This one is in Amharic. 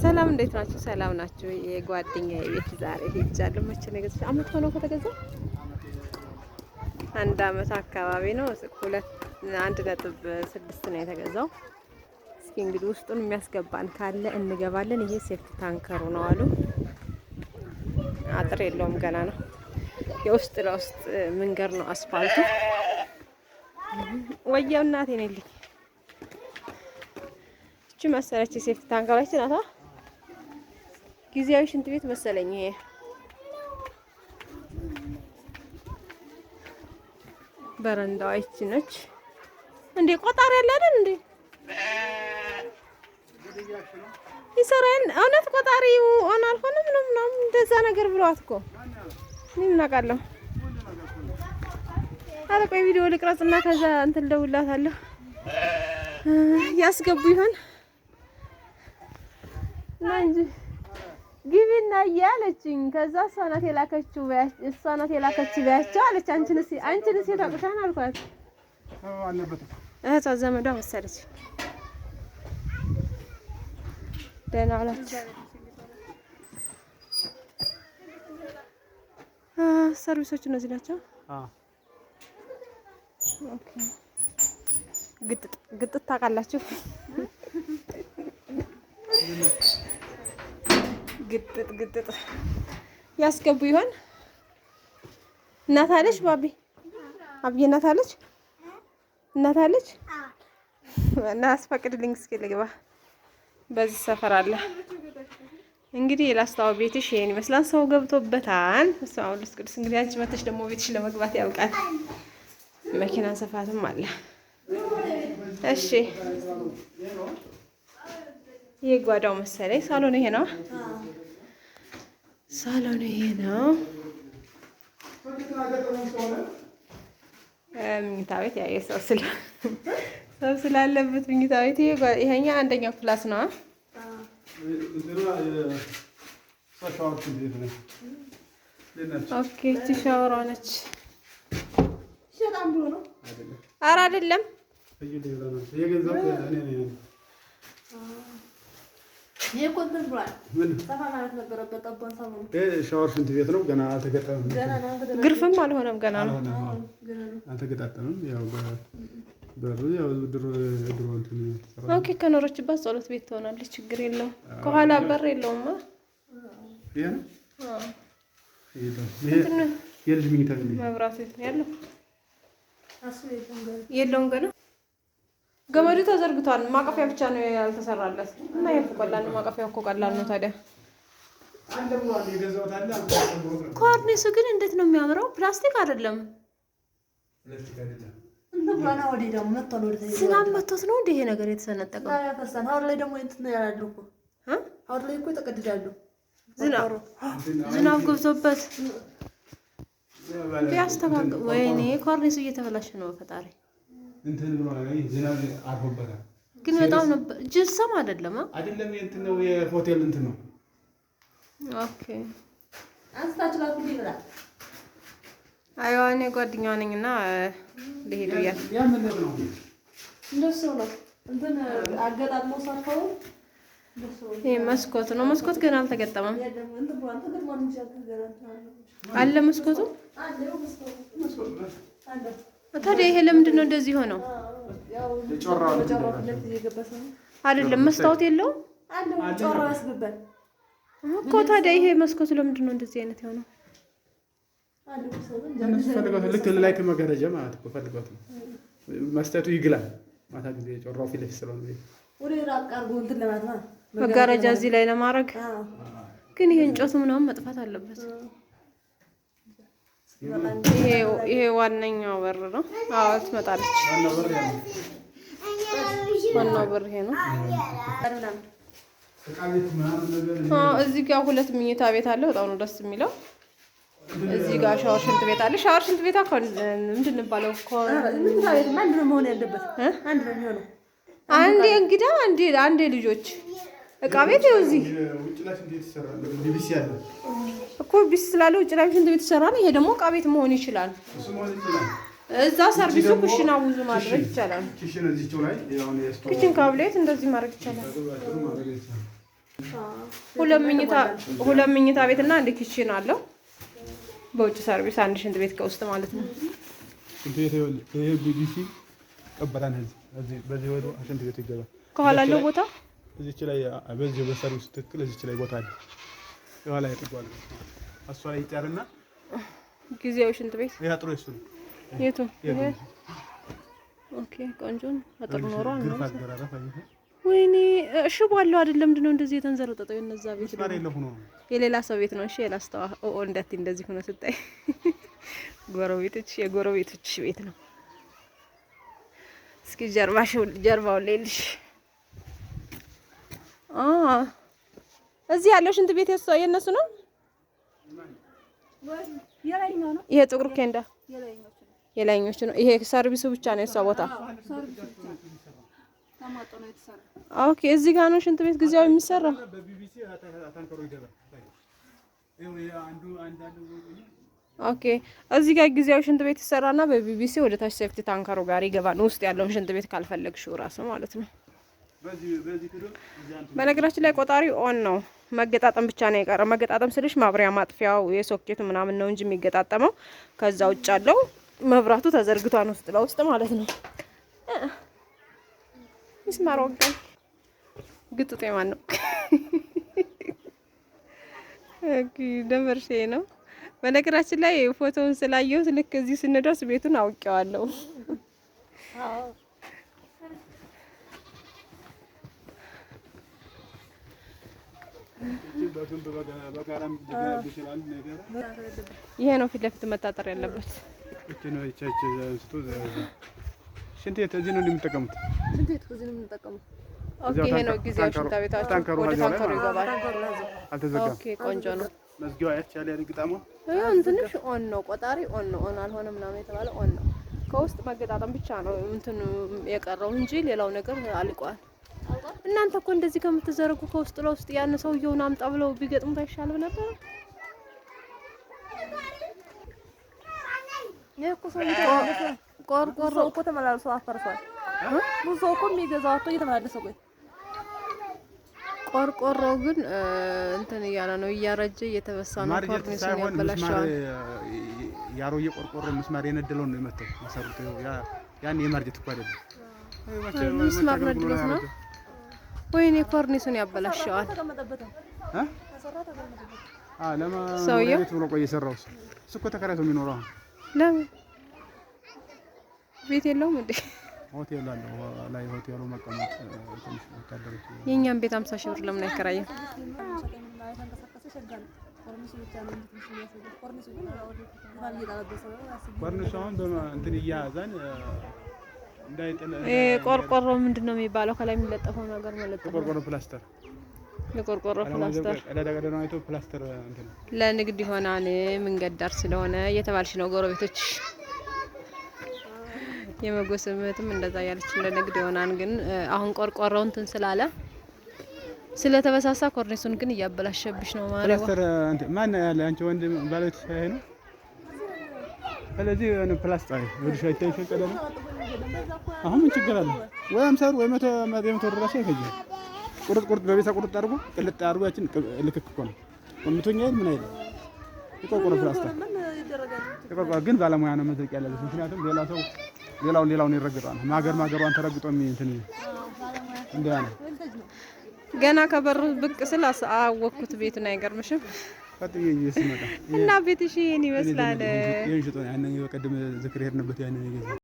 ሰላም እንዴት ናችሁ? ሰላም ናችሁ? የጓደኛዬ ቤት ዛሬ ሄጃለሁ። መቼ ነው የገዛሁት? አመት ሆነው ከተገዛ 1 አመት አካባቢ ነው። 1.6 ነው የተገዛው። እስኪ እንግዲህ ውስጡን የሚያስገባን ካለ እንገባለን። ይሄ ሴፍቲ ታንከሩ ነው አሉ። አጥር የለውም ገና ነው። የውስጥ ለውስጥ መንገድ ነው አስፋልቱ። ወያው እናቴ ነልኝ እቺ መሰለች ሴፍቲ ታንከራችን ናታ። ጊዜያዊ ሽንት ቤት መሰለኝ ይሄ። በረንዳዋ ይቺ ነች እንዴ? ቆጣሪ ያለ አይደል እንዴ? ይሰራል እውነት። ቆጣሪው ኦን አልሆነም ነው እንደዛ ነገር ብለዋት እኮ ምን እናውቃለሁ። አረ ቆይ ቪዲዮ ልቅረጽና ከዛ እንትን ደውላታለሁ። ያስገቡ ይሆን እና እንጂ ግቢና እያለችኝ ከዛ እሷ ናት የላከችው በያቸው አለች። አንቺንስ የታውቁሻን አልኳት። እህቷ ዘመዷ መሰለች። ደህና አላችሁ? ሰርቪሶች እነዚህ ናቸው። ኦኬ። ግጥጥ ታውቃላችሁ? ግጥጥ ያስገቡ ይሆን? እናት አለች ባቢ አብዬ እናት አለች እና አስፈቅድልኝ እስኪ ልግባ። በዚህ ሰፈር አለ እንግዲህ የላስታው ቤትሽ ይሄን ይመስላል። ሰው ገብቶበታል። ሰው ልስቅድስ እንግዲህ አንቺ መተሽ ደግሞ ቤትሽ ለመግባት ያብቃል። መኪና ሰፋትም አለ። እሺ ይሄ ጓዳው መሰለኝ። ሳሎን ይሄ ነው። መኝታ ቤት ያ ሰው ስላለበት መኝታ ቤት ይሄኛ አንደኛው ክላስ ነው። ኦኬ እቺ ሻወሯ ነች። ኧረ አይደለም ሻወር ሽንት ቤት ነው። ገና አልተገጠመም። ግርፍም አልሆነም። ገና ነው አልተገጣጠመም። ያው በሩ ያው ድሮ እንትን ኦኬ። ከኖረችባት ጸሎት ቤት ትሆናለች። ችግር የለውም። ከኋላ በር የለውም። ይሄ የልጅ መኝታ ቤት መብራት ያለው የለውም ገና። ገመዱ ተዘርግቷል። ማቀፊያ ብቻ ነው ያልተሰራለት እና ቀላል ነው። ማቀፊያው እኮ ቀላል ነው። ታዲያ ኮርኒሱ ግን እንዴት ነው የሚያምረው! ፕላስቲክ አይደለም። ዝናብ መቶት ነው እንደ ይሄ ነገር የተሰነጠቀው። ዝናብ ገብቶበት ቢያስተካክል። ወይኔ ኮርኒሱ እየተበላሸ ነው። ፈጣሪ እንትን ብሎ ዝናብ አርፎበታል። ግን በጣም ነበር። ጅብሰም አይደለም እንትን ነው የሆቴል እንትን ነው። ኦኬ አይዋኔ ጓደኛዋ ነኝና ልሄድ ብያት ያምነት ነው። እንደሱ ነው እንትን አገጣጥሞ ሳፈው ይሄ መስኮት ነው። መስኮት ገና አልተገጠመም። አለ መስኮቱ ታዲያ ይሄ ለምንድን ነው እንደዚህ ሆነው? አይደለም መስታወት የለውም እኮ። ታዲያ ይሄ መስኮቱ ለምንድን ነው እንደዚህ አይነት የሆነው? ልክ ላይክ መጋረጃ ማለት እኮ ፈልገውት ነው። መስታወቱ ይግላል። ማታ ጊዜ ጮራው ፊት ለፊት ስለሆነ መጋረጃ እዚህ ላይ ለማድረግ ግን ይሄ እንጨቱ ምናምን መጥፋት አለበት። ይሄ ዋነኛው በር ነው። አዎ ትመጣለች። ዋናው በር ይሄ ነው። እዚህ ጋር 2 መኝታ ቤት አለ። በጣም ነው ደስ የሚለው። እዚህ ጋር ሻወር ሽንት ቤት አለ። ሻወር ሽንት ቤት ምንድን ነው የሚባለው? መኝታ ቤት አንድ ነው መሆን ያለበት። አንድ ነው የሚሆነው። አንዴ እንግዳ አንዴ ልጆች እቃ ቤት ይኸው እዚህ ውጭ ላይ ሽንት ቤት ይሰራል። ቢቢሲ አለ እኮ ቢስ ስላለ ውጭ ላይ ሽንት ቤት ይሰራል። ይሄ ደግሞ እቃ ቤት መሆን ይችላል። እዛ ሰርቪሱ ኩሽና ብዙ ማድረግ ይቻላል። ኩሽን እዚህው ላይ ያው ነው። ኩሽን ካብሌት እንደዚህ ማድረግ ይቻላል። ሁለት መኝታ ቤትና አንድ ኪችን አለው። በውጭ ሰርቪስ አንድ ሽንት ቤት ከውስጥ ማለት ነው። ይሄ ቢቢሲ ቀበራን እዚህ በዚህ ወዶ ሽንት ቤት ይገባል። ከኋላ ያለው ቦታ እዚች ላይ በዚህ በሰርቪስ ትክክል እዚች ላይ ቦታ አለ። የኋላ ይጥቋል እሷ ላይ ይጫርና ጊዜያዊ ሽንት ቤት ይያጥሩ እሱ የቱ ኦኬ ቆንጆ አጥር ኖሮ ነው። ወይኔ ሽቦ አለው አይደለም? ምንድነው እንደዚህ የተንዘረጠጠው? የነዛ ቤት ነው የሌላ ሰው ቤት ነው። እሺ የላስተዋ እንደዚህ ሆነ ስታይ የጎረቤቶች ቤት ነው። እስኪ ጀርባው ሌልሽ እዚህ ያለው ሽንት ቤት የነሱ ነው። ይሄ ጥቁር ኬንዳ የላይኞቹ ነው። ይሄ ሰርቪሱ ብቻ ነው የሷ ቦታ። ኦኬ እዚህ ጋር ነው ሽንት ቤት ጊዜያዊ የሚሰራው። ኦኬ እዚህ ጋር ጊዜያዊ ሽንት ቤት ይሰራና በቢቢሲ ወደ ታች ሴፍቲ ታንከሩ ጋር ይገባል። ውስጥ ያለውን ሽንት ቤት ካልፈለግሽው ራሱ ማለት ነው። በነገራችን ላይ ቆጣሪ ኦን ነው። መገጣጠም ብቻ ነው የቀረው። መገጣጠም ስልሽ ማብሪያ ማጥፊያው የሶኬቱ ምናምን ነው እንጂ የሚገጣጠመው። ከዛ ውጭ ያለው መብራቱ ተዘርግቷን ውስጥ ለውስጥ ማለት ነው። ሚስማር ወጋኝ ግጥጤ ማን ነው? ኦኬ ደመርሼ ነው። በነገራችን ላይ ፎቶውን ስላየሁት ልክ እዚህ ስንደርስ ቤቱን አውቄዋለሁ። ይሄ ነው ፊት ለፊት መታጠር ያለበት። ሽንት ቤት እዚህ ነው እንደምትጠቀሙት። ኦኬ ይሄ ነው ጊዜያዊ ሽንት ቤታችሁ። ወደ ታንከሩ ይገባል። አልተዘጋም። ኦኬ ቆንጆ ነው። መዝጊያው ያቻለ ያርግጣሙ እንትንሽ ኦን ነው። ቆጣሪ ኦን ነው። ኦን አልሆነ ምናምን የተባለ ኦን ነው። ከውስጥ መገጣጠም ብቻ ነው እንትን የቀረው እንጂ ሌላው ነገር አልቋል። እናንተ እኮ እንደዚህ ከምትዘረጉ ከውስጥ ለውስጥ ያን ሰውየውን አምጣ ብለው ቢገጥሙት አይሻልም ነበር? የኮ ቆርቆሮ እኮ ተመላልሶ አፈርሷል። ብዙ ሰው እኮ የሚገዛው አቶ እየተመላለሰ ቆይ ቆርቆሮው ግን እንትን እያለ ነው፣ እያረጀ እየተበሳ ነው። ኮርኒሱን ያበላሻል። ያሮየ ቆርቆሮ ምስማር የነደለው ነው የመተው መሰሩት። ያን የማርጀት እኮ አይደለም ምስማር ነድሎት ነው። ወይኔ ኮርኒሱን ያበላሻል። ለማ ቤት ብሎ ቆይ የሰራው እሱ እኮ ተከራይቶ የሚኖረው ለምን ቤት የለውም እንዴ? ሆቴል አለው ላይ ሆቴሉ መቀመጥ ትንሽ ወታደሮች የኛም ቤት 50 ሺህ ብር ለምን አይከራየም? ኮርኒሱን እንትን እያያዛን እንዳይጥል ቆርቆሮ ምንድነው የሚባለው? ከላይ የሚለጠፈው ነገር ማለት ነው። ቆርቆሮ ፕላስተር የቆርቆሮ ፕላስተር ቀዳዳ አይቶ ፕላስተር እንትን ለንግድ ይሆናል። መንገድ ዳር ስለሆነ እየተባልሽ ነው ጎረቤቶች የመጎስምትም እንደዛ ያለች ለንግድ ይሆናል። ግን አሁን ቆርቆሮው እንትን ስላለ ስለተበሳሳ ኮርኒሱን ግን እያበላሸብሽ ነው ማለት ነው። ፕላስተር እንትን ማን ያለ አንቺ ወንድ ባለቤት ሳይሆን ነው። ስለዚህ እኔ ፕላስተር ወደ ሻይታይ ፈቀደ ነው። አሁን ምን ችግር አለ? ወይ 50 ወይ 100 ድረስ አይፈጅም። ቁርጥ በቤሳ ቁርጥ አድርጎ ቅልጥ አድርጎ ያችን ልክክ እኮ ነው ቆምቶኛ ምን አይደል? የቆርቆሮ ፕላስተር የቆርቆሮ ግን ባለሙያ ነው መድረቅ ያለበት። ምክንያቱም ሌላ ሰው ሌላውን ይረግጣል። ማገሯን ተረግጦ እንትን እንዲያ ነው። ገና ከበሩ ብቅ ስል አወኩት ቤቱን። አይገርምሽም? ፈጥዬ ይስመጣ እና ቤትሽ ይሄን ይመስላል። ይሄን ሽጦ ያንን በቀደም ዝክር ሄድንበት ያንን ይገዛ